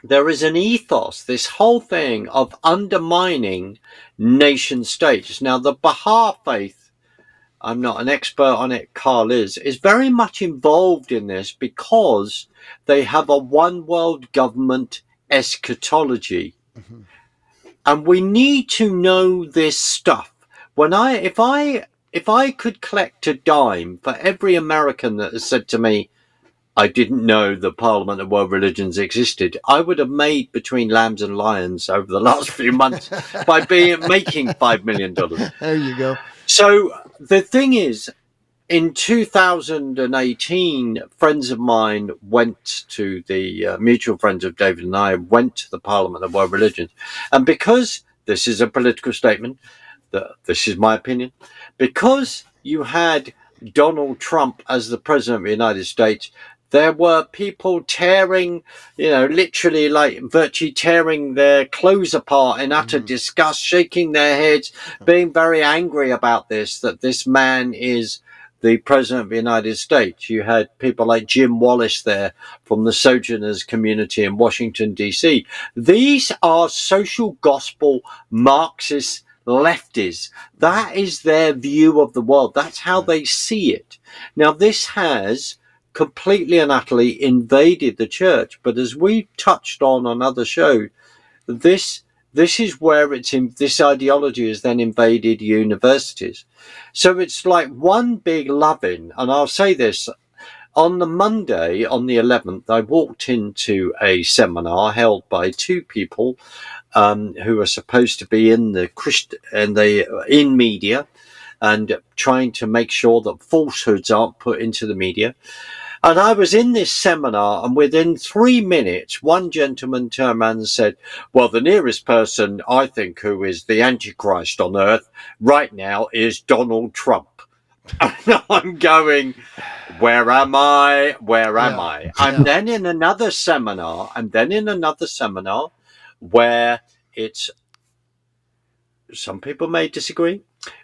there is an ethos, this whole thing of undermining nation states. Now, the Baha'i faith, I'm not an expert on it, Carl is very much involved in this because they have a one world government eschatology. Mm-hmm. And we need to know this stuff. If I could collect a dime for every American that has said to me, I didn't know the Parliament of World Religions existed, I would have made between lambs and lions over the last few months by making $5 million. There you go. So the thing is, in 2018, friends of mine went to the mutual friends of David and I went to the Parliament of World Religions. And because this is a political statement, this is my opinion, because you had Donald Trump as the president of the United States, there were people tearing, literally like virtually tearing their clothes apart in utter disgust, shaking their heads, being very angry about this, that this man is the President of the United States. You had people like Jim Wallace there from the Sojourners community in Washington, D.C. These are social gospel Marxist lefties. That is their view of the world. That's how they see it. Now, this has completely and utterly invaded the church. But as we touched on another show, this is where this ideology has then invaded universities. So it's like one big loving. And I'll say this, on the Monday, on the 11th, I walked into a seminar held by two people who are supposed to be in in media and trying to make sure that falsehoods aren't put into the media. And I was in this seminar, and within 3 minutes, one gentleman turned around and said, well, the nearest person, I think, who is the Antichrist on earth right now is Donald Trump. And I'm going, where am I? Where am I? And then in another seminar, where it's, some people may disagree,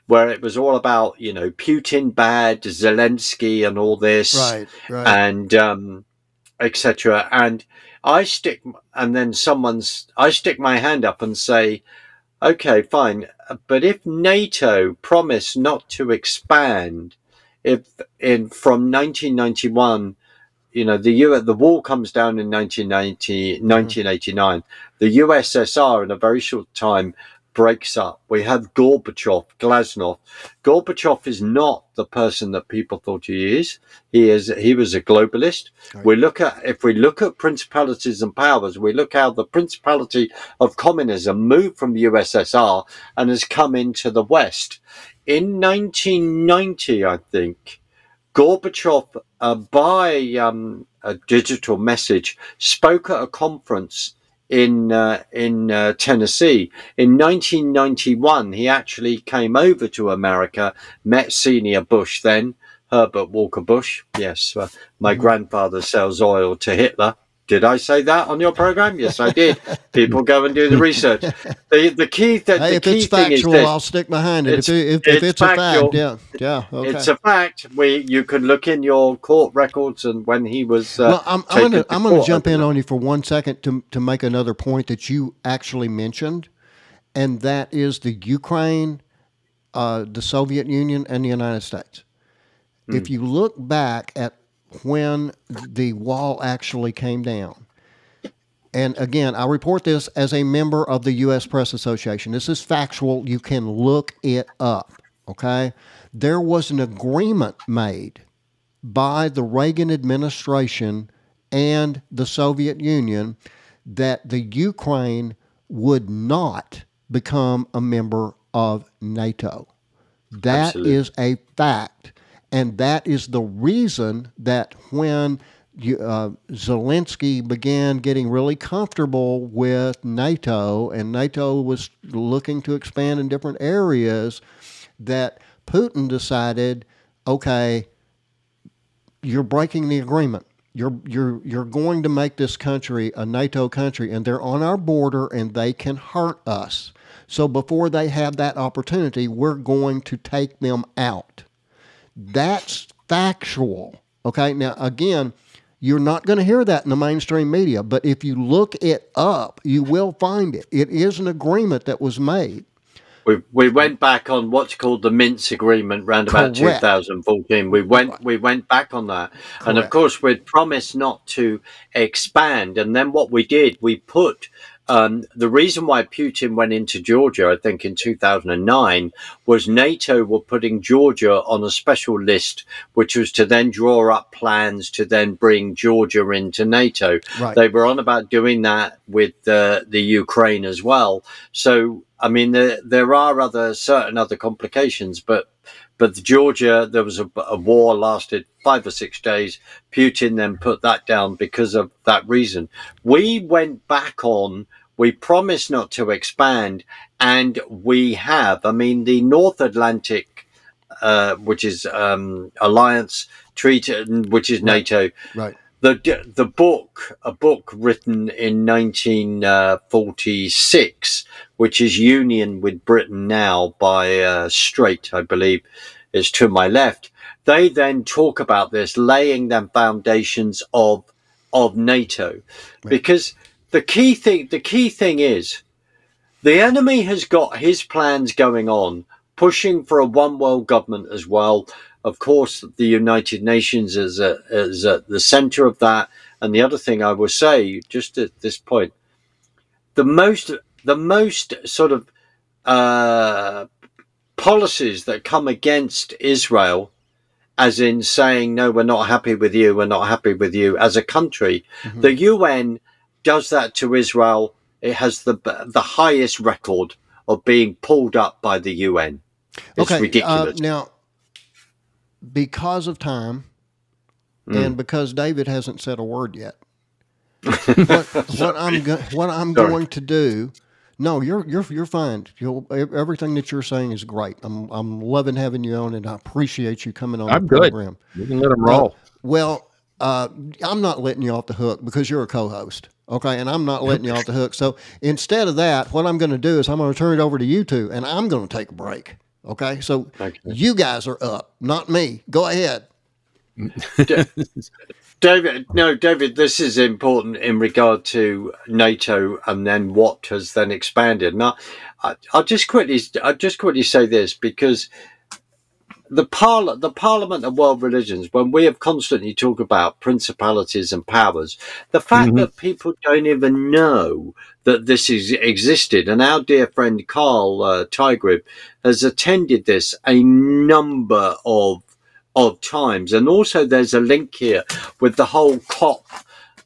where it was all about, Putin bad, Zelensky and all this, right. and etc. And I stick my hand up and say, okay, fine, but if NATO promised not to expand, from 1991, the wall comes down in 1989, the USSR in a very short time breaks up. We have Gorbachev, Glasnost. Gorbachev is not the person that people thought he is. He was a globalist. Right. If we look at principalities and powers, we look how the principality of communism moved from the USSR and has come into the West. In 1990, I think, Gorbachev, by a digital message, spoke at a conference in Tennessee. In 1991, he actually came over to America, met Senior Bush then, Herbert Walker Bush. Yes, my grandfather sells oil to Hitler. Did I say that on your program? Yes, I did. People go and do the research. The key thing is factual, this. I'll stick behind it. If it's factual, a fact, okay. It's a fact. You could look in your court records and when he was. I'm going to jump in on you for 1 second to make another point that you actually mentioned, and that is the Ukraine, the Soviet Union, and the United States. If you look back at when the wall actually came down. And again, I report this as a member of the U.S. Press Association. This is factual. You can look it up, okay? There was an agreement made by the Reagan administration and the Soviet Union that the Ukraine would not become a member of NATO. That Absolutely. Is a fact. And that is the reason that when Zelensky began getting really comfortable with NATO, and NATO was looking to expand in different areas, that Putin decided, okay, you're breaking the agreement. You're going to make this country a NATO country, and they're on our border, and they can hurt us. So before they have that opportunity, we're going to take them out. That's factual. Okay, now again, you're not going to hear that in the mainstream media, but if you look it up, you will find it. It is an agreement that was made. We went back on what's called the Minsk Agreement round about 2014. We went back on that. Correct. And of course, we'd promised not to expand. And then what we did, we put the reason why Putin went into Georgia, I think in 2009, was NATO were putting Georgia on a special list, which was to then draw up plans to then bring Georgia into NATO. Right. They were on about doing that with the Ukraine as well. So, I mean, there are certain other complications, but Georgia, there was a war lasted 5 or 6 days. Putin then put that down because of that reason. We went back on, we promised not to expand, and we have. I mean, the North Atlantic, which is Alliance Treaty, which is NATO. Right. A book written in 1946, which is Union with Britain Now by Strait, I believe, is to my left. they then talk about this, laying them foundations of NATO, because the key thing is the enemy has got his plans going on, pushing for a one world government as well. Of course, the United Nations is at the center of that. And the other thing I will say, just at this point, the most sort of policies that come against Israel, as in saying, no, we're not happy with you as a country, the UN does that to Israel. It has the highest record of being pulled up by the UN. It's ridiculous. Now, because of time, and because David hasn't said a word yet, what I'm going to do. No, you're fine. Everything that you're saying is great. I'm loving having you on, and I appreciate you coming on the program. You can let them roll. Well, I'm not letting you off the hook because you're a co-host, okay? And I'm not letting you off the hook. So instead of that, what I'm going to do is I'm going to turn it over to you two, and I'm going to take a break, okay? So you guys are up, not me. Go ahead. David, this is important in regard to NATO and then what has then expanded. Now, I'll just quickly say this, because the Parliament of World Religions, when we have constantly talked about principalities and powers, the fact that people don't even know that this existed, and our dear friend Carl Tygrib has attended this a number of times. And also there's a link here with the whole COP,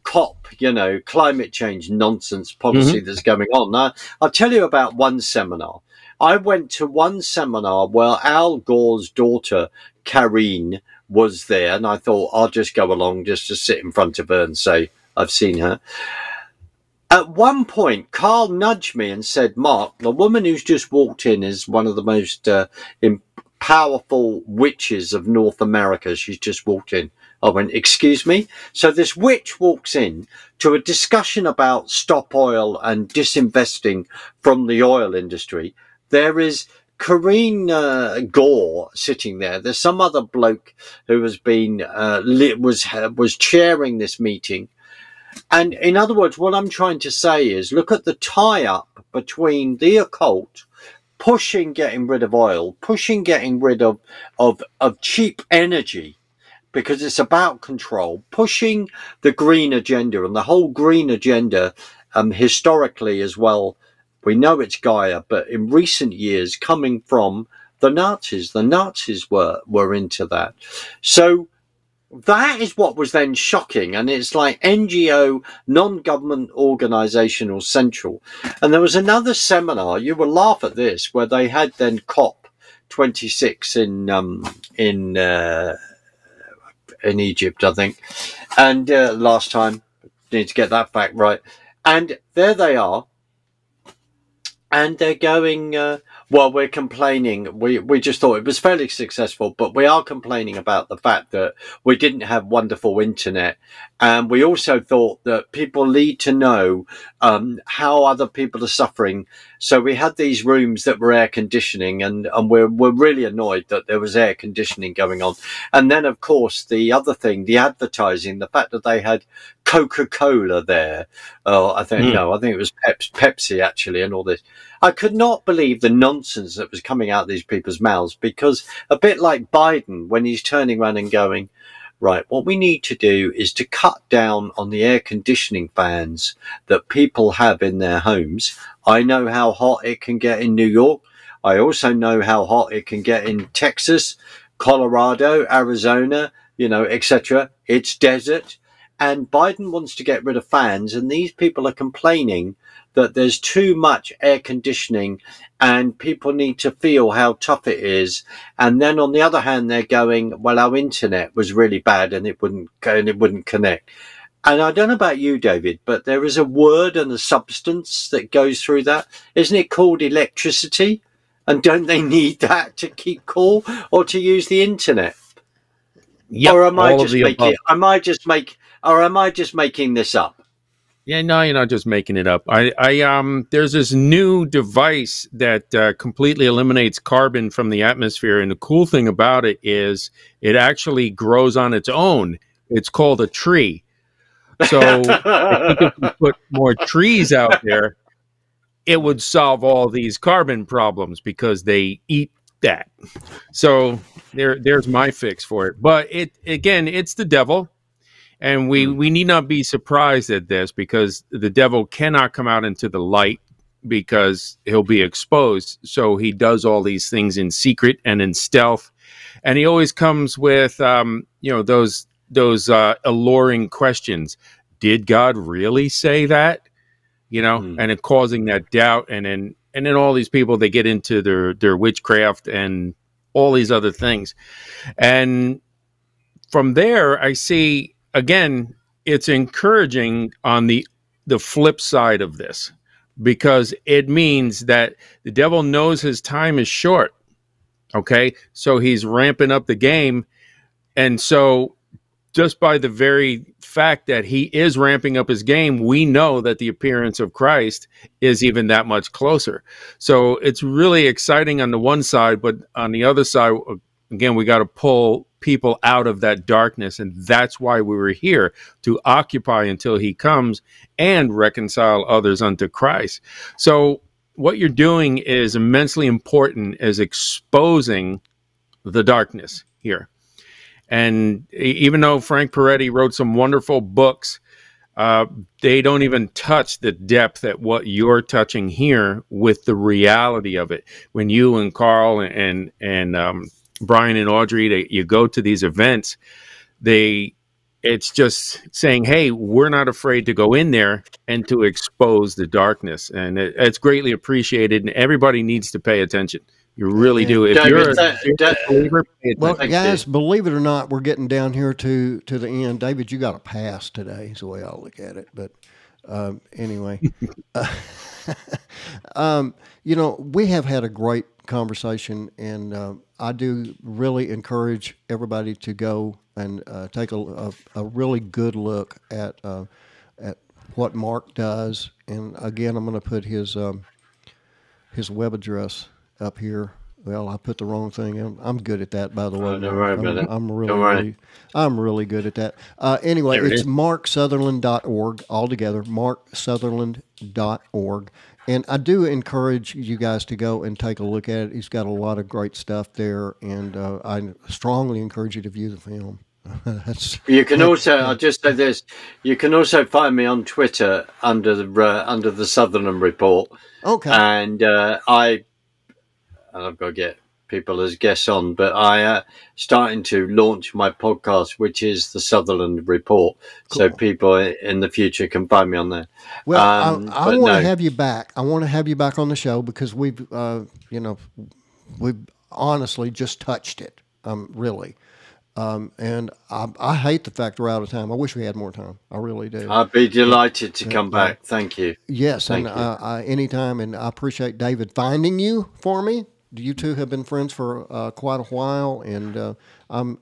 climate change nonsense policy that's going on. Now, I'll tell you about one seminar. I went to one seminar where Al Gore's daughter, Karine, was there, and I thought I'll just go along just to sit in front of her and say, I've seen her. At one point, Carl nudged me and said, Mark, the woman who's just walked in is one of the most powerful witches of North America. She's just walked in. I went, excuse me? So this witch walks in to a discussion about stop oil and disinvesting from the oil industry. There is Karine Gore sitting there. There's some other bloke who has been was chairing this meeting. And in other words, what I'm trying to say is, look at the tie-up between the occult pushing getting rid of oil, pushing getting rid of cheap energy, because it's about control, pushing the green agenda, and the whole green agenda historically as well. We know it's Gaia, but in recent years coming from the Nazis. The Nazis were into that. So that is what was then shocking. And it's like NGO, non-government organizational central. And there was another seminar, you will laugh at this, where they had then COP 26 in Egypt, I think. And last time, need to get that fact right. And there they are. And they're going, well, we're complaining. We just thought it was fairly successful, but we are complaining about the fact that we didn't have wonderful internet. And we also thought that people need to know how other people are suffering. So we had these rooms that were air conditioning, and we're really annoyed that there was air conditioning going on. And then, of course, the other thing, the advertising, the fact that they had Coca-Cola there. I think it was Pepsi actually, and all this. I could not believe the nonsense that was coming out of these people's mouths, because a bit like Biden, when he's turning around and going, right, what we need to do is to cut down on the air conditioning fans that people have in their homes. I know how hot it can get in New York. I also know how hot it can get in Texas, Colorado, Arizona, etc. It's desert. And Biden wants to get rid of fans, and these people are complaining that there's too much air conditioning and people need to feel how tough it is. And then on the other hand, they're going, well, our internet was really bad and it wouldn't connect. And I don't know about you, David, but there is a word and a substance that goes through that. Isn't it called electricity? And don't they need that to keep cool or to use the internet? Yep, or am I just making this up? Yeah, no, you're not just making it up. There's this new device that completely eliminates carbon from the atmosphere, and the cool thing about it is it actually grows on its own. It's called a tree. So I think if we put more trees out there, it would solve all these carbon problems because they eat that. So there's my fix for it. But it's the devil. And we need not be surprised at this, because the devil cannot come out into the light because he'll be exposed. So he does all these things in secret and in stealth. And he always comes with, those alluring questions. Did God really say that? And it causing that doubt. And then all these people, they get into their witchcraft and all these other things. And from there, I see, again, it's encouraging on the flip side of this, because it means that the devil knows his time is short. Okay. So he's ramping up the game. And so just by the very fact that he is ramping up his game, we know that the appearance of Christ is even that much closer. So it's really exciting on the one side, but on the other side, again, we got to pull people out of that darkness. And that's why we were here, to occupy until he comes and reconcile others unto Christ. So what you're doing is immensely important, as exposing the darkness here. And even though Frank Peretti wrote some wonderful books, they don't even touch the depth at what you're touching here with the reality of it. When you and Carl and Brian and Audrey, you go to these events, it's just saying, hey, we're not afraid to go in there and to expose the darkness. And it's greatly appreciated, and everybody needs to pay attention. You really do. If you're a believer, well, guys, believe it or not, we're getting down here to the end. David, you got a pass today, is the way I look at it. But anyway, we have had a great conversation, and I do really encourage everybody to go and take a really good look at what Mark does. And again, I'm going to put his web address up here. Well, I put the wrong thing in. I'm good at that, by the way. Don't worry about it. I'm really good at that. Anyway, it's marksutherland.org altogether, marksutherland.org. And I do encourage you guys to go and take a look at it. He's got a lot of great stuff there, and I strongly encourage you to view the film. You can also, I'll just say this, you can also find me on Twitter under the Sutherland Report. Okay. And I've got to get people as guests on, but I starting to launch my podcast, which is the Sutherland Report. Cool. So people in the future can find me on there. Well, I want to have you back. I want to have you back on the show, because we've honestly just touched it, really. And I hate the fact we're out of time. I wish we had more time. I really do. I'd be delighted to come back. Thank you. Yes, Thank you. Anytime. And I appreciate David finding you for me. You two have been friends for quite a while, and I'm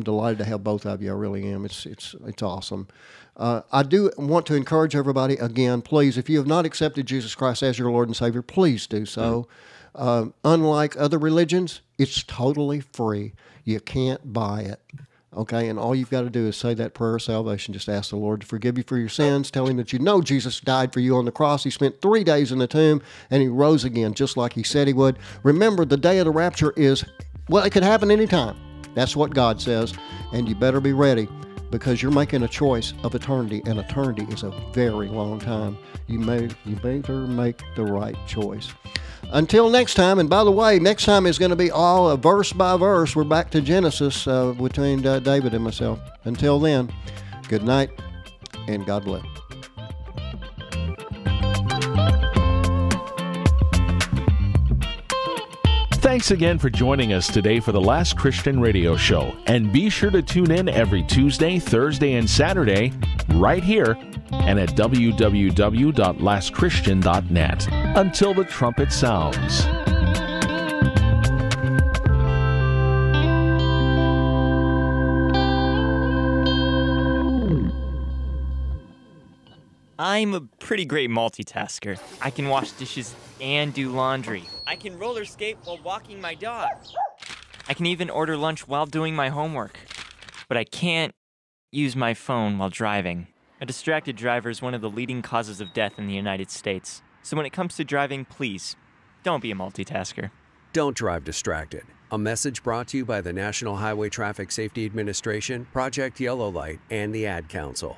delighted to have both of you. I really am. It's awesome. I do want to encourage everybody again. Please, if you have not accepted Jesus Christ as your Lord and Savior, please do so. Unlike other religions, it's totally free. You can't buy it. Okay, and all you've got to do is say that prayer of salvation. Just ask the Lord to forgive you for your sins. Tell him that you know Jesus died for you on the cross. He spent 3 days in the tomb, and he rose again just like he said he would. Remember, the day of the rapture is, well, it could happen anytime. That's what God says, and you better be ready, because you're making a choice of eternity, and eternity is a very long time. You better make the right choice. Until next time, and by the way, next time is going to be all verse by verse. We're back to Genesis between David and myself. Until then, good night, and God bless. Thanks again for joining us today for the Last Christian Radio Show. And be sure to tune in every Tuesday, Thursday, and Saturday right here and at www.lastchristian.net. Until the trumpet sounds. I'm a pretty great multitasker. I can wash dishes and do laundry. I can roller skate while walking my dog. I can even order lunch while doing my homework. But I can't use my phone while driving. A distracted driver is one of the leading causes of death in the United States. So when it comes to driving, please, don't be a multitasker. Don't drive distracted. A message brought to you by the National Highway Traffic Safety Administration, Project Yellow Light, and the Ad Council.